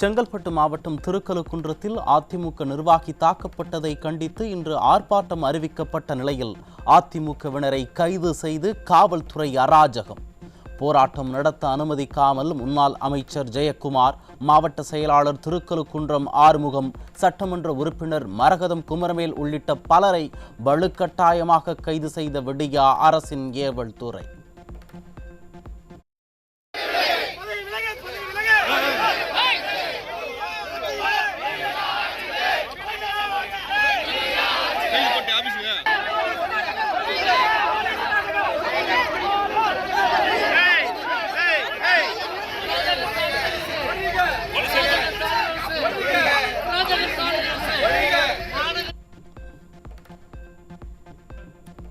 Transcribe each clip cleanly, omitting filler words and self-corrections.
செங்கல்பட்டு மாவட்டம் திருக்கழுக்குன்றத்தில் அதிமுக நிர்வாகி தாக்கப்பட்டதை கண்டித்து இன்று ஆர்ப்பாட்டம் அறிவிக்கப்பட்ட நிலையில் அதிமுகவினரை கைது செய்து காவல்துறை அராஜகம். போராட்டம் நடத்த அனுமதிக்காமல் முன்னாள் அமைச்சர் ஜெயக்குமார், மாவட்ட செயலாளர் திருக்கழுக்குன்றம் ஆறுமுகம், சட்டமன்ற உறுப்பினர் மரகதம் குமரவேல் உள்ளிட்ட பலரை வலுக்கட்டாயமாக கைது செய்த விடியா அரசின் ஏவல் துறை.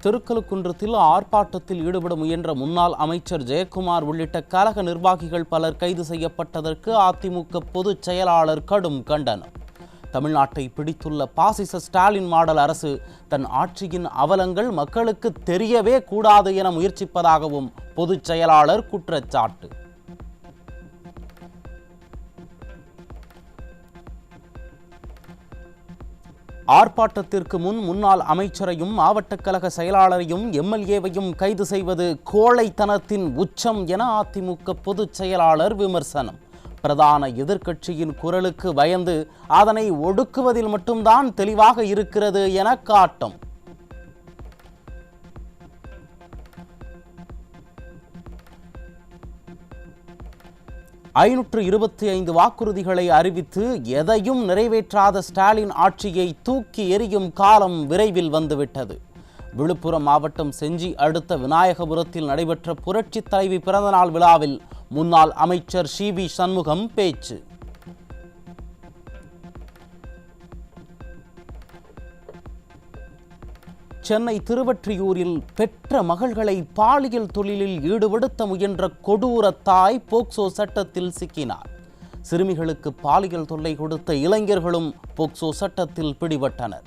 திருக்கழுக்குன்றத்தில் ஆர்ப்பாட்டத்தில் ஈடுபட முயன்ற முன்னாள் அமைச்சர் ஜெயக்குமார் உள்ளிட்ட கழக நிர்வாகிகள் பலர் கைது செய்யப்பட்டதற்கு அதிமுக பொதுச் செயலாளர் கடும் கண்டனம். தமிழ்நாட்டை பிடித்துள்ள பாசிச ஸ்டாலின் மாடல் அரசு தன் ஆட்சியின் அவலங்கள் மக்களுக்கு தெரியவே கூடாது என முயற்சிப்பதாகவும் பொதுச் செயலாளர் குற்றச்சாட்டு. ஆர்ப்பாட்டத்திற்கு முன் முன்னாள் அமைச்சரையும் மாவட்ட கழக செயலாளரையும் எம்எல்ஏவையும் கைது செய்வது கோழைத்தனத்தின் உச்சம் என அதிமுக பொதுச் செயலாளர் விமர்சனம். பிரதான எதிர்க்கட்சியின் குரலுக்கு பயந்து அதனை ஒடுக்குவதில் மட்டும்தான் தெளிவாக இருக்கிறது என காட்டம். ஐநூற்று 25 வாக்குறுதிகளை அறிவித்து எதையும் நிறைவேற்றாத ஸ்டாலின் ஆட்சியை தூக்கி எறியும் காலம் விரைவில் வந்துவிட்டது. விழுப்புரம் மாவட்டம் செஞ்சி அடுத்த விநாயகபுரத்தில் நடைபெற்ற புரட்சி தலைவி பிறந்தநாள் விழாவில் முன்னாள் அமைச்சர் சி.வி. சண்முகம் பேச்சு. சென்னை திருவொற்றியூரில் பெற்ற மகள்களை பாலியல் தொழிலில் ஈடுபடுத்த முயன்ற கொடூர தாய் போக்சோ சட்டத்தில் சிக்கினார். சிறுமிகளுக்கு பாலியல் தொல்லை கொடுத்த இளைஞர்களும் போக்சோ சட்டத்தில் பிடிபட்டனர்.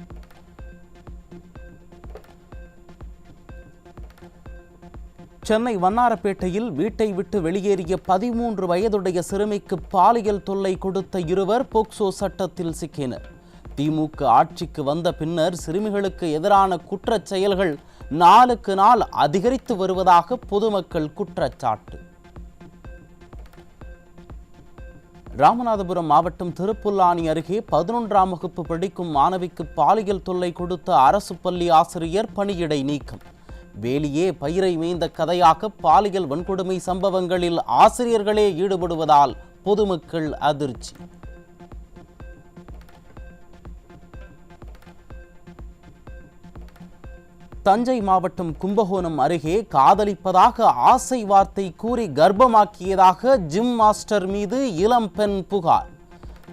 சென்னை வண்ணாரப்பேட்டையில் வீட்டை விட்டு வெளியேறிய 13 வயதுடைய சிறுமிக்கு பாலியல் தொல்லை கொடுத்த இருவர் போக்சோ சட்டத்தில் சிக்கினர். திமுக ஆட்சிக்கு வந்த பின்னர் சிறுமிகளுக்கு எதிரான குற்றச் செயல்கள் நாளுக்கு நாள் அதிகரித்து வருவதாக பொதுமக்கள் குற்றச்சாட்டு. ராமநாதபுரம் மாவட்டம் திருப்புல்லானி அருகே 11ஆம் வகுப்பு படிக்கும் மாணவிக்கு பாலியல் தொல்லை கொடுத்த அரசு பள்ளி ஆசிரியர் பணியிடை நீக்கம். வேலியே பயிரை மேய்ந்த கதையாக பாலியல் வன்கொடுமை சம்பவங்களில் ஆசிரியர்களே ஈடுபடுவதால் பொதுமக்கள் அதிர்ச்சி. தஞ்சை மாவட்டம் கும்பகோணம் அருகே காதலிப்பதாக ஆசை வார்த்தை கூறி கர்ப்பமாக்கியதாக ஜிம் மாஸ்டர் மீது இளம் பெண் புகார்.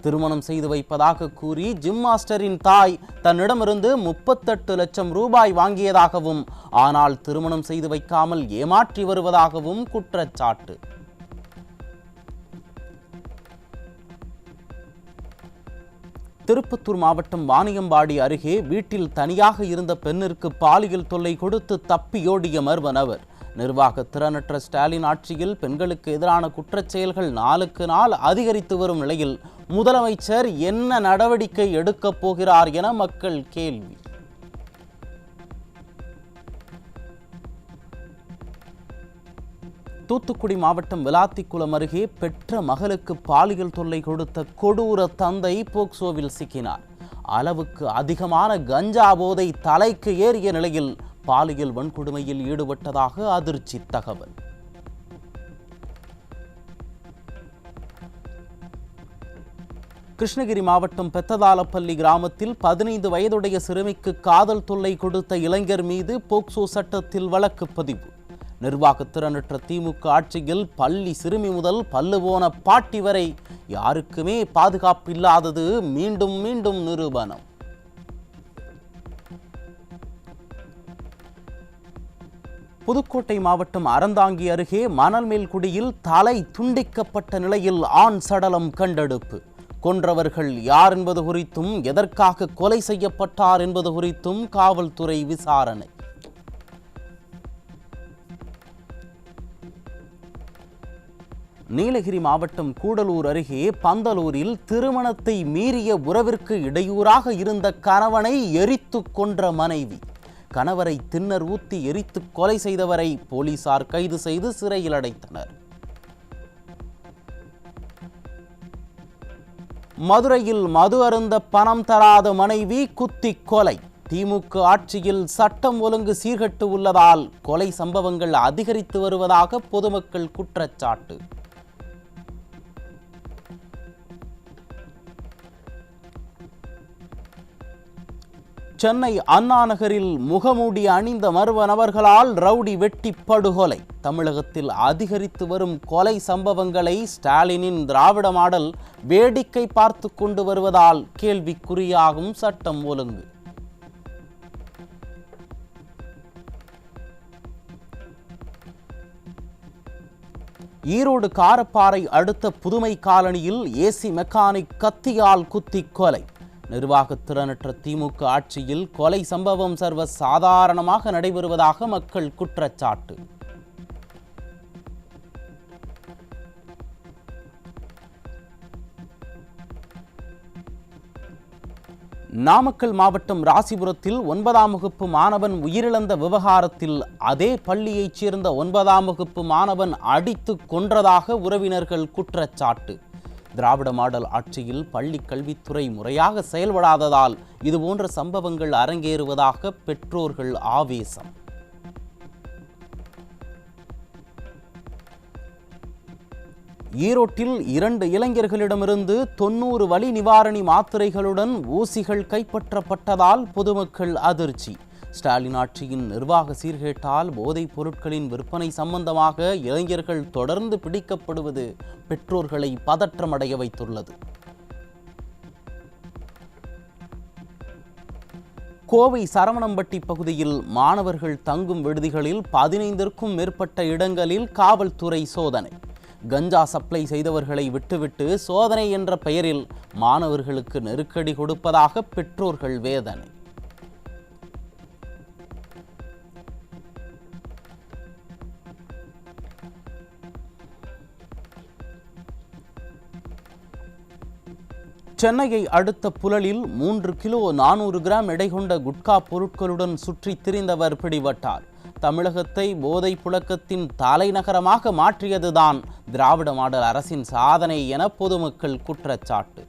திருமணம் செய்து வைப்பதாக கூறி ஜிம் மாஸ்டரின் தாய் தன்னிடமிருந்து 38 லட்சம் ரூபாய் வாங்கியதாகவும் ஆனால் திருமணம் செய்து வைக்காமல் ஏமாற்றி வருவதாகவும் குற்றச்சாட்டு. திருப்பத்தூர் மாவட்டம் வாணியம்பாடி அருகே வீட்டில் தனியாக இருந்த பெண்ணிற்கு பாலியல் தொல்லை கொடுத்து தப்பியோடிய மர்ம நபர். நிர்வாக திறனற்ற ஸ்டாலின் ஆட்சியில் பெண்களுக்கு எதிரான குற்றச் செயல்கள் நாளுக்கு நாள் அதிகரித்து வரும் நிலையில் முதலமைச்சர் என்ன நடவடிக்கை எடுக்கப் போகிறார் என மக்கள் கேள்வி. தூத்துக்குடி மாவட்டம் விளாத்திக்குளம் அருகே பெற்ற மகளுக்கு பாலியல் தொல்லை கொடுத்த கொடூர தந்தை போக்சோவில் சிக்கினார். அளவுக்கு அதிகமான கஞ்சா போதை தலைக்கு ஏறிய நிலையில் பாலியல் வன்கொடுமையில் ஈடுபட்டதாக அதிர்ச்சி தகவல். கிருஷ்ணகிரி மாவட்டம் பெத்ததாலப்பள்ளி கிராமத்தில் 15 வயதுடைய சிறுமிக்கு காதல் தொல்லை கொடுத்த இளைஞர் மீது போக்சோ சட்டத்தில் வழக்கு பதிவு. நிர்வாகத்திறனற்ற திமுக ஆட்சியில் பள்ளி சிறுமி முதல் பல்லு போன பாட்டி வரை யாருக்குமே பாதுகாப்பில்லாதது மீண்டும் மீண்டும் நிரூபணம். புதுக்கோட்டை மாவட்டம் அறந்தாங்கி அருகே மணல்மேல்குடியில் தலை துண்டிக்கப்பட்ட நிலையில் ஆண் சடலம் கண்டெடுப்பு. கொன்றவர்கள் யார் என்பது குறித்தும் எதற்காக கொலை செய்யப்பட்டார் என்பது குறித்தும் காவல்துறை விசாரணை. நீலகிரி மாவட்டம் கூடலூர் அருகே பந்தலூரில் திருமணத்தை மீறிய உறவிற்கு இடையூறாக இருந்த கணவனை எரித்து கொன்ற மனைவி. கணவரை திண்ணர் ஊத்தி எரித்து கொலை செய்தவரை போலீசார் கைது செய்து சிறையில் அடைத்தனர். மதுரையில் மது அருந்த பணம் தராத மனைவி குத்தி கொலை. திமுக ஆட்சியில் சட்டம் ஒழுங்கு சீர்கெட்டு உள்ளதால் கொலை சம்பவங்கள் அதிகரித்து வருவதாக பொதுமக்கள் குற்றச்சாட்டு. சென்னை அண்ணா நகரில் முகமூடி அணிந்த மர்ம நபர்களால் ரவுடி வெட்டி படுகொலை. தமிழகத்தில் அதிகரித்து வரும் கொலை சம்பவங்களை ஸ்டாலினின் திராவிட மாடல் வேடிக்கை பார்த்து கொண்டு வருவதால் கேள்விக்குறியாகும் சட்டம் ஒழுங்கு. ஈரோடு காரப்பாறை அடுத்த புதுமை காலனியில் ஏசி மெக்கானிக் கத்தியால் குத்தி கொலை. நிர்வாகத்திறனற்ற திமுக ஆட்சியில் கொலை சம்பவம் சர்வ சாதாரணமாக நடைபெறுவதாக மக்கள் குற்றச்சாட்டு. நாமக்கல் மாவட்டம் ராசிபுரத்தில் 9ஆம் வகுப்பு மாணவன் உயிரிழந்த விவகாரத்தில் அதே பள்ளியைச் சேர்ந்த 9ஆம் வகுப்பு மாணவன் அடித்து கொன்றதாக உறவினர்கள் குற்றச்சாட்டு. திராவிட மாடல் ஆட்சியில் பள்ளி கல்வித்துறை முறையாக செயல்படாததால் இதுபோன்ற சம்பவங்கள் அரங்கேறுவதாக பெற்றோர்கள் ஆவேசம். ஈரோட்டில் 2 இளைஞர்களிடமிருந்து 90 வலி நிவாரணி மாத்திரைகளுடன் ஊசிகள் கைப்பற்றப்பட்டதால் பொதுமக்கள் அதிர்ச்சி. ஸ்டாலின் ஆட்சியின் நிர்வாக சீர்கேட்டால் போதைப் பொருட்களின் விற்பனை சம்பந்தமாக இளைஞர்கள் தொடர்ந்து பிடிக்கப்படுவது பெற்றோர்களை பதற்றமடைய வைத்துள்ளது. கோவை சரவணம்பட்டி பகுதியில் மாணவர்கள் தங்கும் விடுதிகளில் 15க்கும் மேற்பட்ட இடங்களில் காவல்துறை சோதனை. கஞ்சா சப்ளை செய்தவர்களை விட்டுவிட்டு சோதனை என்ற பெயரில் மாணவர்களுக்கு நெருக்கடி கொடுப்பதாக பெற்றோர்கள் வேதனை. சென்னையை அடுத்த புழலில் 3 கிலோ 400 கிராம் எடை கொண்ட குட்கா பொருட்களுடன் சுற்றி திரிந்தவர் பிடிபட்டார். தமிழகத்தை போதை புழக்கத்தின் தலைநகரமாக மாற்றியதுதான் திராவிட மாடல் அரசின் சாதனை என பொதுமக்கள் குற்றச்சாட்டு.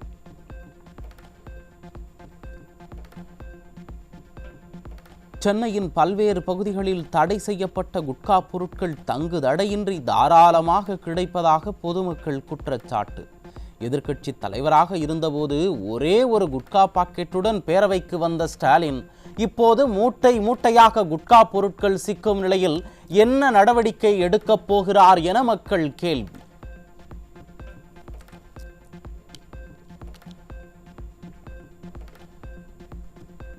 சென்னையின் பல்வேறு பகுதிகளில் தடை செய்யப்பட்ட குட்கா பொருட்கள் தங்கு தடையின்றி தாராளமாக கிடைப்பதாக பொதுமக்கள் குற்றச்சாட்டு. எதிர்க்கட்சி தலைவராக இருந்தபோது ஒரே ஒரு குட்கா பாக்கெட்டுடன் பேரவைக்கு வந்த ஸ்டாலின் இப்போது மூட்டை மூட்டையாக குட்கா பொருட்கள் சிக்கும் நிலையில் என்ன நடவடிக்கை எடுக்கப் போகிறார் என மக்கள் கேள்வி.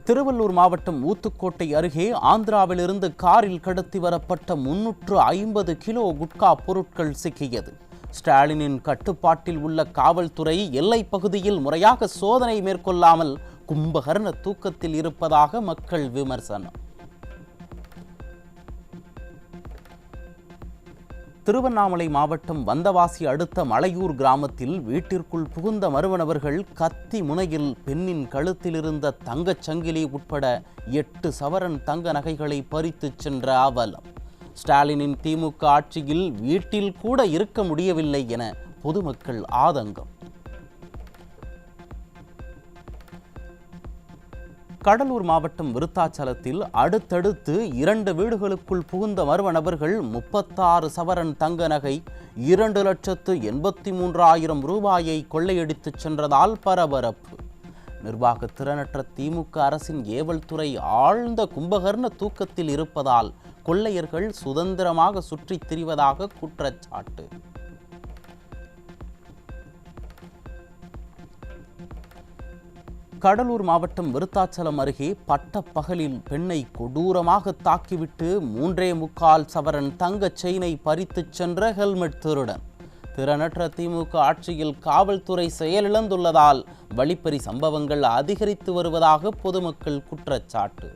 திருவள்ளூர் மாவட்டம் ஊத்துக்கோட்டை அருகே ஆந்திராவிலிருந்து காரில் கடத்தி வரப்பட்ட 350 கிலோ குட்கா பொருட்கள் சிக்கியது. ஸ்டாலினின் கட்டுப்பாட்டில் உள்ள காவல்துறை எல்லைப் பகுதியில் முறையாக சோதனை மேற்கொள்ளாமல் கும்பகர்ண தூக்கத்தில் இருப்பதாக மக்கள் விமர்சனம். திருவண்ணாமலை மாவட்டம் வந்தவாசி அடுத்த மலையூர் கிராமத்தில் வீட்டிற்குள் புகுந்த மர்ம நபர்கள் கத்தி முனையில் பெண்ணின் கழுத்தில் இருந்த தங்கச் சங்கிலி உட்பட 8 சவரன் தங்க நகைகளை பறித்துச் சென்ற அவலம். ஸ்டாலினின் திமுக ஆட்சியில் வீட்டில் கூட இருக்க முடியவில்லை என பொதுமக்கள் ஆதங்கம். கடலூர் மாவட்டம் விருத்தாச்சலத்தில் அடுத்தடுத்து 2 வீடுகளுக்குள் புகுந்த மர்ம நபர்கள் 36 சவரன் தங்க நகை 2,83,000 ரூபாயை கொள்ளையடித்துச் சென்றதால் பரபரப்பு. நிர்வாக திறனற்ற திமுக அரசின் ஏவல் துறை ஆழ்ந்த கும்பகர்ண தூக்கத்தில் இருப்பதால் கொள்ளையர்கள் சுதந்திரமாக சுற்றித் திரிவதாக குற்றச்சாட்டு. கடலூர் மாவட்டம் விருத்தாச்சலம் அருகே பட்டப்பகலில் பெண்ணை கொடூரமாக தாக்கிவிட்டு 3.25 சவரன் தங்க செயினை பறித்துச் சென்ற ஹெல்மெட் திருடன். திறனற்ற திமுக ஆட்சியில் காவல்துறை செயலிழந்துள்ளதால் வழிப்பறி சம்பவங்கள் அதிகரித்து வருவதாக பொதுமக்கள் குற்றச்சாட்டு.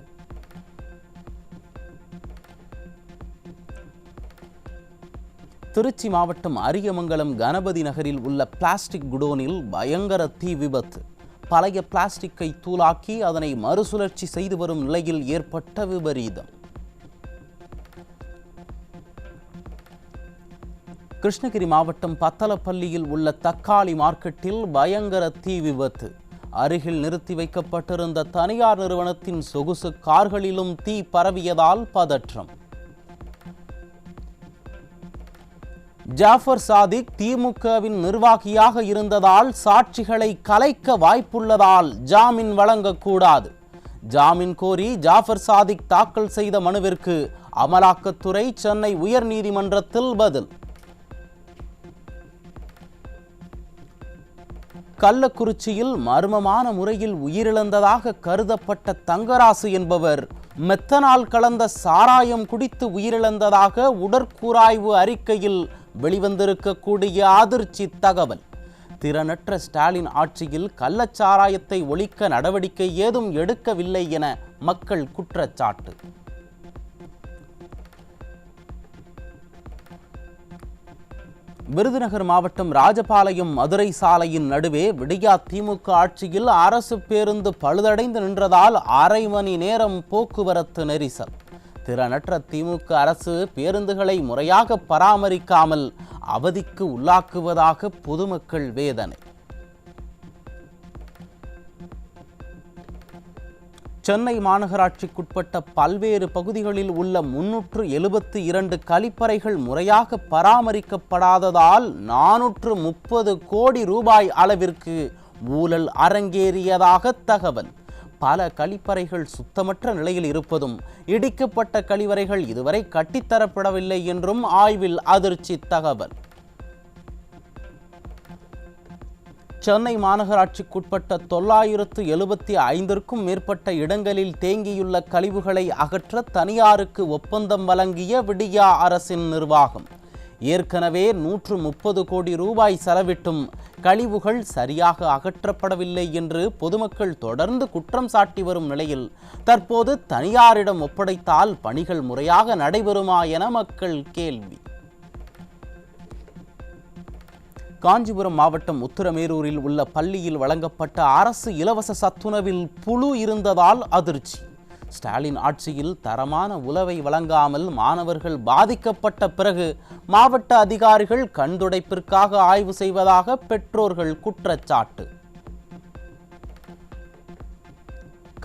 திருச்சி மாவட்டம் அரியமங்கலம் கணபதி நகரில் உள்ள பிளாஸ்டிக் குடோனில் பயங்கர தீ விபத்து. பழைய பிளாஸ்டிக்கை தூளாக்கி அதனை மறுசுழற்சி செய்து வரும் நிலையில் ஏற்பட்ட விபரீதம். கிருஷ்ணகிரி மாவட்டம் பத்தலப்பள்ளியில் உள்ள தக்காளி மார்க்கெட்டில் பயங்கர தீ விபத்து. அருகில் நிறுத்தி வைக்கப்பட்டிருந்த தனியார் நிறுவனத்தின் சொகுசு கார்களிலும் தீ பரவியதால் பதற்றம். ஜாஃபர் சாதிக் திமுகவின் நிர்வாகியாக இருந்ததால் சாட்சிகளை கலைக்க வாய்ப்புள்ளதால் ஜாமீன் வழங்கக்கூடாது. ஜாமீன் கோரி ஜாஃபர் சாதிக் தாக்கல் செய்த மனுவிற்கு அமலாக்கத்துறை சென்னை உயர்நீதிமன்றத்தில் பதில். கள்ளக்குறிச்சியில் மர்மமான முறையில் உயிரிழந்ததாக கருதப்பட்ட தங்கராசு என்பவர் மெத்தனால் கலந்த சாராயம் குடித்து உயிரிழந்ததாக உடற்கூராய்வு அறிக்கையில் வெளிவந்திருக்கக்கூடிய அதிர்ச்சி தகவல். திறனற்ற ஸ்டாலின் ஆட்சியில் கள்ளச்சாராயத்தை ஒழிக்க நடவடிக்கை ஏதும் எடுக்கவில்லை என மக்கள் குற்றச்சாட்டு. விருதுநகர் மாவட்டம் ராஜபாளையம் மதுரை சாலையின் நடுவே விடியா திமுக ஆட்சியில் அரசு பேருந்து பழுதடைந்து நின்றதால் அரை மணி நேரம் போக்குவரத்து நெரிசல். திறனற்ற திமுக அரசு பேருந்துகளை முறையாக பராமரிக்காமல் அவதிக்கு உள்ளாக்குவதாக பொதுமக்கள் வேதனை. சென்னை மாநகராட்சிக்குட்பட்ட பல்வேறு பகுதிகளில் உள்ள 372 கழிப்பறைகள் முறையாக பராமரிக்கப்படாததால் 430 கோடி ரூபாய் அளவிற்கு ஊழல் அரங்கேறியதாக தகவல். பல கழிப்பறைகள் சுத்தமற்ற நிலையில் இருப்பதும் இடிக்கப்பட்ட கழிவறைகள் இதுவரை கட்டித்தரப்படவில்லை என்றும் ஆய்வில் அதிர்ச்சி தகவல். சென்னை மாநகராட்சிக்குட்பட்ட 975க்கும் மேற்பட்ட இடங்களில் தேங்கியுள்ள கழிவுகளை அகற்ற தனியாருக்கு ஒப்பந்தம் வழங்கிய விடியா அரசின் நிர்வாகம். ஏற்கனவே 130 கோடி ரூபாய் செலவிட்டும் கழிவுகள் சரியாக அகற்றப்படவில்லை என்று பொதுமக்கள் தொடர்ந்து குற்றம் சாட்டி வரும் நிலையில் தற்போது தனியாரிடம் ஒப்படைத்தால் பணிகள் முறையாக நடைபெறுமா என மக்கள் கேள்வி. காஞ்சிபுரம் மாவட்டம் உத்திரமேரூரில் உள்ள பள்ளியில் வழங்கப்பட்ட அரசு இலவச சத்துணவில் புழு இருந்ததால் அதிர்ச்சி. ஸ்டாலின் ஆட்சியில் தரமான உணவை வழங்காமல் மாணவர்கள் பாதிக்கப்பட்ட பிறகு மாவட்ட அதிகாரிகள் கண்துடைப்பிற்காக ஆய்வு செய்வதாக பெற்றோர்கள் குற்றச்சாட்டு.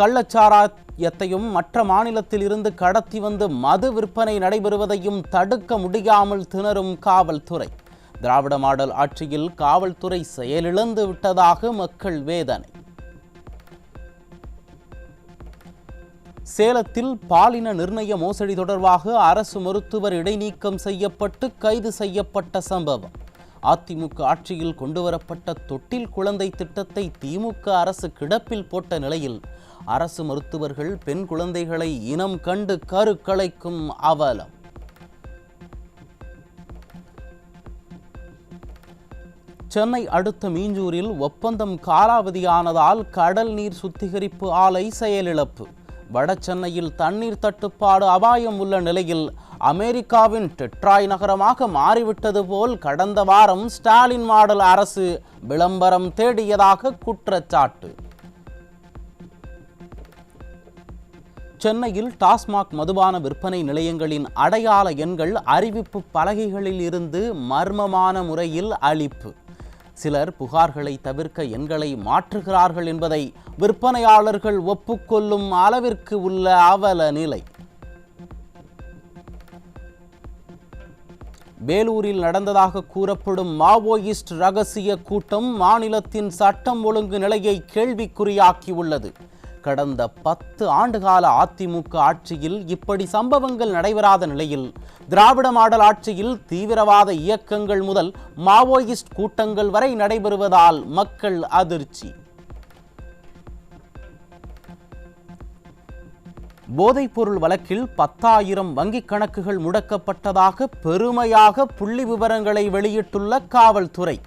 கள்ளச்சாராயத்தையும் மற்ற மாநிலத்தில் இருந்து கடத்தி வந்து மது விற்பனை நடைபெறுவதையும் தடுக்க முடியாமல் திணறும் காவல்துறை. திராவிட மாடல் ஆட்சியில் காவல்துறை செயலிழந்து விட்டதாக மக்கள் வேதனை. சேலத்தில் பாலின நிர்ணய மோசடி தொடர்பாக அரசு மருத்துவர் இடைநீக்கம் செய்யப்பட்டு கைது செய்யப்பட்ட சம்பவம். அதிமுக ஆட்சியில் கொண்டுவரப்பட்ட தொட்டில் குழந்தை திட்டத்தை திமுக அரசு கிடப்பில் போட்ட நிலையில் அரசு மருத்துவர்கள் பெண் குழந்தைகளை இனம் கண்டு கரு கலைக்கும் அவலம். சென்னை அடுத்த மீஞ்சூரில் ஒப்பந்தம் காலாவதியானதால் கடல் நீர் சுத்திகரிப்பு ஆலை செயலிழப்பு. வட சென்னையில் தண்ணீர் தட்டுப்பாடு அபாயம் உள்ள நிலையில் அமெரிக்காவின் டெட்ராய் நகரமாக மாறிவிட்டது போல் கடந்த வாரம் ஸ்டாலின் மாடல் அரசு விளம்பரம் தேடியதாக குற்றச்சாட்டு. சென்னையில் டாஸ்மாக் மதுபான விற்பனை நிலையங்களின் அடையாள எண்கள் அறிவிப்பு பலகைகளில் இருந்து மர்மமான முறையில் அழிப்பு. சிலர் புகார்களை தவிர்க்க எண்களை மாற்றுகிறார்கள் என்பதை விற்பனையாளர்கள் ஒப்புக்கொள்ளும் அளவிற்கு உள்ள அவல நிலை. வேலூரில் நடந்ததாக கூறப்படும் மாவோயிஸ்ட் ரகசிய கூட்டம் மாநிலத்தின் சட்டம் ஒழுங்கு நிலையை கேள்விக்குறியாக்கியுள்ளது. கடந்த 10 ஆண்டுகால அதிமுக ஆட்சியில் இப்படி சம்பவங்கள் நடைபெறாத நிலையில் திராவிட மாடல் ஆட்சியில் தீவிரவாத இயக்கங்கள் முதல் மாவோயிஸ்ட் கூட்டங்கள் வரை நடைபெறுவதால் மக்கள் அதிர்ச்சி. போதைப்பொருள் வழக்கில் 10,000 வங்கிக் கணக்குகள் முடக்கப்பட்டதாக பெருமையாக புள்ளி விவரங்களை வெளியிட்டுள்ள காவல்துறை.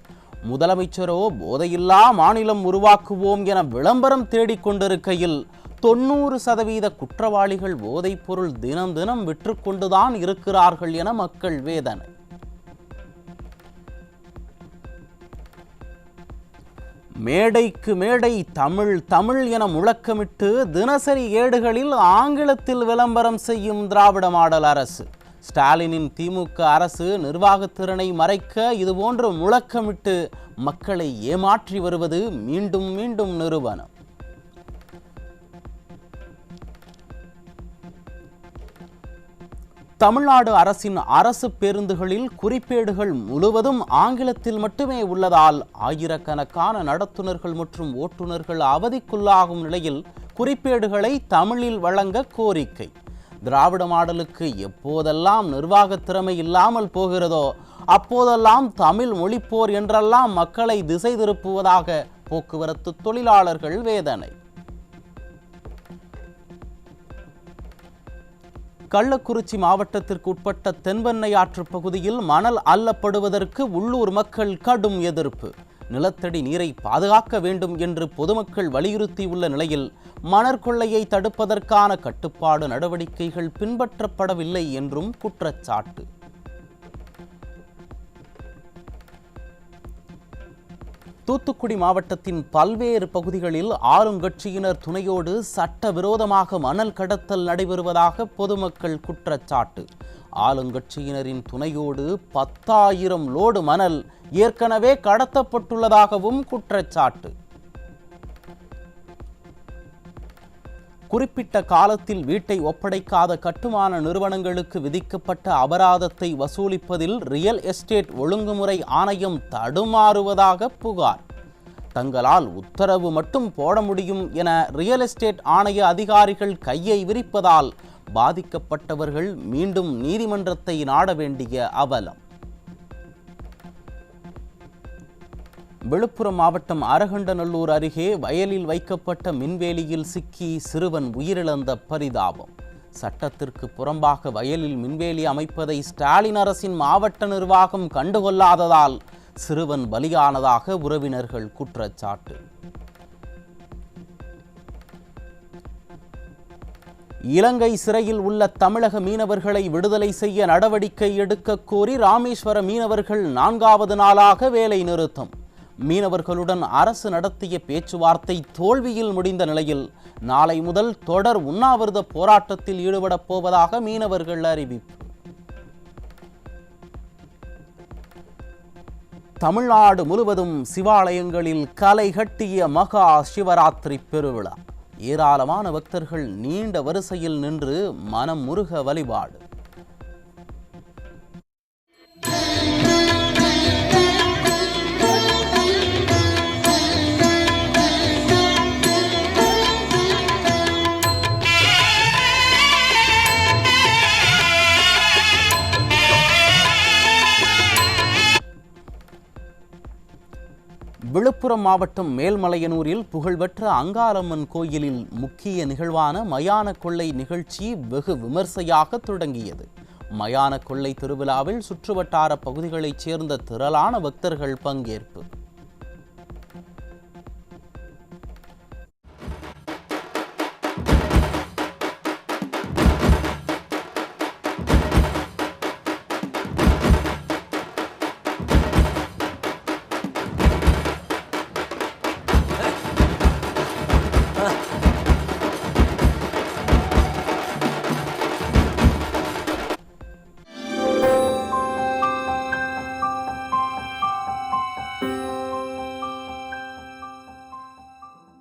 முதலமைச்சரோ போதையில்லா மாநிலம் உருவாக்குவோம் என விளம்பரம் தேடிக்கொண்டிருக்கையில் 90% குற்றவாளிகள் போதைப்பொருள் தினம் தினம் விற்றுக்கொண்டுதான் இருக்கிறார்கள் என மக்கள் வேதனை. மேடைக்கு மேடை தமிழ் தமிழ் என முழக்கமிட்டு தினசரி ஏடுகளில் ஆங்கிலத்தில் விளம்பரம் செய்யும் திராவிட மாடல் அரசு. ஸ்டாலினின் திமுக அரசு நிர்வாகத்திறனை மறைக்க இதுபோன்று முழக்கமிட்டு மக்களை ஏமாற்றி வருவது மீண்டும் மீண்டும் நிரூபணம். தமிழ்நாடு அரசின் அரசு பேருந்துகளில் குறிப்பேடுகள் முழுவதும் ஆங்கிலத்தில் மட்டுமே உள்ளதால் ஆயிரக்கணக்கான நடத்துனர்கள் மற்றும் ஓட்டுநர்கள் அவதிக்குள்ளாகும் நிலையில் குறிப்பேடுகளை தமிழில் வழங்க கோரிக்கை. திராவிட மாடலுக்கு எப்போதெல்லாம் நிர்வாக திறமை இல்லாமல் போகிறதோ அப்போதெல்லாம் தமிழ் மொழிப்போர் என்றெல்லாம் மக்களை திசை திருப்புவதாக போக்குவரத்து தொழிலாளர்கள் வேதனை. கள்ளக்குறிச்சி மாவட்டத்திற்கு உட்பட்ட தென்பெண்ணையாற்று பகுதியில் மணல் அள்ளப்படுவதற்கு உள்ளூர் மக்கள் கடும் எதிர்ப்பு. நிலத்தடி நீரை பாதுகாக்க வேண்டும் என்று பொதுமக்கள் வலியுறுத்தியுள்ள நிலையில் மணற்கொள்ளையை தடுப்பதற்கான கட்டுப்பாடு நடவடிக்கைகள் பின்பற்றப்படவில்லை என்றும் குற்றச்சாட்டு. தூத்துக்குடி மாவட்டத்தின் பல்வேறு பகுதிகளில் ஆளுங்கட்சியினர் துணையோடு சட்டவிரோதமாக மணல் கடத்தல் நடைபெறுவதாக பொதுமக்கள் குற்றச்சாட்டு. ஆளுங்கட்சியினரின் துணையோடு 10,000 லோடு மணல் ஏற்கனவே கடத்தப்பட்டுள்ளதாகவும் குற்றச்சாட்டு. குறிப்பிட்ட காலத்தில் வீட்டை ஒப்படைக்காத கட்டுமான நிறுவனங்களுக்கு விதிக்கப்பட்ட அபராதத்தை வசூலிப்பதில் ரியல் எஸ்டேட் ஒழுங்குமுறை ஆணையம் தடுமாறுவதாக புகார். தங்களால் உத்தரவு மட்டும் போட முடியும் என ரியல் எஸ்டேட் ஆணைய அதிகாரிகள் கையை விரிப்பதால் பாதிக்கப்பட்டவர்கள் மீண்டும் நீதிமன்றத்தை நாட வேண்டிய அவலம். விழுப்புரம் மாவட்டம் அரகண்டநல்லூர் அருகே வயலில் வைக்கப்பட்ட மின்வேலியில் சிக்கி சிறுவன் உயிரிழந்த பரிதாபம். சட்டத்திற்கு புறம்பாக வயலில் மின்வேலி அமைப்பதை ஸ்டாலின் அரசின் மாவட்ட நிர்வாகம் கண்டுகொள்ளாததால் சிறுவன் பலியானதாக உறவினர்கள் குற்றச்சாட்டு. இலங்கை சிறையில் உள்ள தமிழக மீனவர்களை விடுதலை செய்ய நடவடிக்கை எடுக்க கோரி ராமேஸ்வர மீனவர்கள் 4வது நாளாக வேலை நிறுத்தம். மீனவர்களுடன் அரசு நடத்திய பேச்சுவார்த்தை தோல்வியில் முடிந்த நிலையில் நாளை முதல் தொடர் உண்ணாவிரத போராட்டத்தில் ஈடுபடப் போவதாக மீனவர்கள் அறிவிப்பு. தமிழ்நாடு முழுவதும் சிவாலயங்களில் களை கட்டிய மகா சிவராத்திரி பெருவிழா. ஏராளமான பக்தர்கள் நீண்ட வரிசையில் நின்று மனம் முருக வழிபாடு. விழுப்புரம் மாவட்டம் மேல்மலையனூரில் புகழ்பெற்ற அங்காளம்மன் கோயிலில் முக்கிய நிகழ்வான மயான கொள்ளை நிகழ்ச்சி வெகு விமர்சையாக தொடங்கியது. மயான கொள்ளை திருவிழாவில் சுற்றுவட்டார பகுதிகளைச் சேர்ந்த திரளான பக்தர்கள் பங்கேற்பு.